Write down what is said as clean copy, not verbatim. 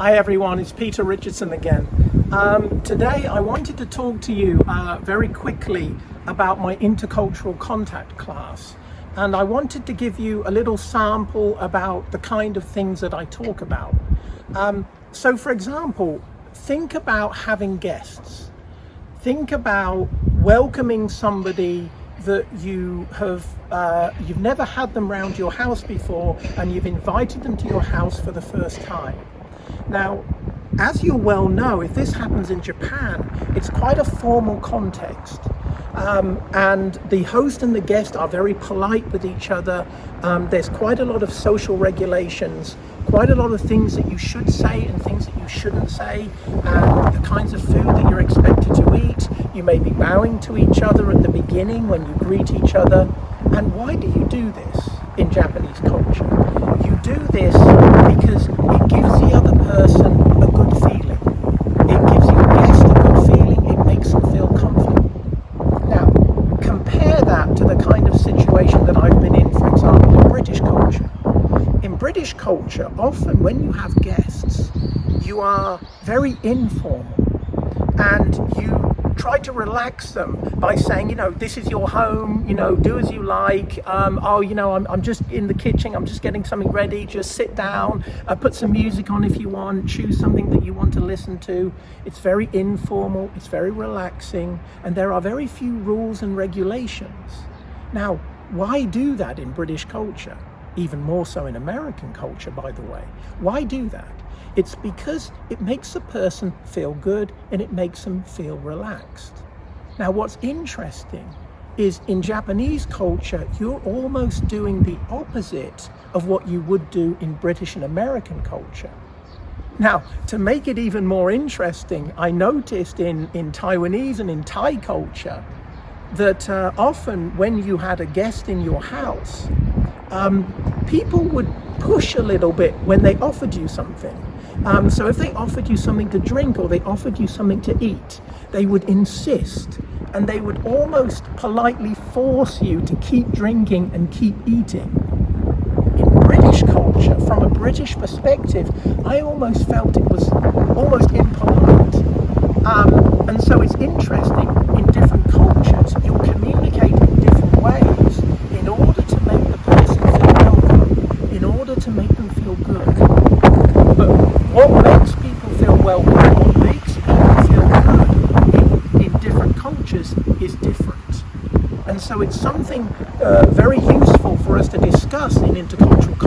Hi everyone, it's Peter Richardson again. Today I wanted to talk to you very quickly about my intercultural contact class, and I wanted to give you a little sample about the kind of things that I talk about. So for example, think about having guests. Think about welcoming somebody that you've never had them round your house before, and you've invited them to your house for the first time. Now, as you well know, if this happens in Japan, it's quite a formal context. And the host and the guest are very polite with each other. There's quite a lot of social regulations, quite a lot of things that you should say and things that you shouldn't say, and the kinds of food that you're expected to eat. You may be bowing to each other at the beginning when you greet each other. And why do you do this in Japanese culture? You do this because it gives the other person a good feeling. It gives your guest a good feeling. It makes them feel comfortable. Now, compare that to the kind of situation that I've been in, for example, in British culture. In British culture, often when you have guests, you are very informal, and you try to relax them by saying, this is your home, do as you like. I'm just in the kitchen, I'm just getting something ready, just sit down, put some music on if you want, choose something that you want to listen to. It's very informal, it's very relaxing, and there are very few rules and regulations. Now, why do that in British culture? Even more so in American culture, by the way. Why do that? It's because it makes the person feel good and it makes them feel relaxed. Now, what's interesting is in Japanese culture, you're almost doing the opposite of what you would do in British and American culture. Now, to make it even more interesting, I noticed in Taiwanese and in Thai culture that often when you had a guest in your house, people would push a little bit when they offered you something. So if they offered you something to drink or they offered you something to eat, they would insist, and they would almost politely force you to keep drinking and keep eating. In British culture, from a British perspective, I almost felt it was almost impolite. And so it's interesting, in different cultures, you'll communicate in different ways in order to make the person feel welcome, in order to make them feel good. But what makes people feel welcome, what makes people feel good in different cultures is different. And so it's something very useful for us to discuss in intercultural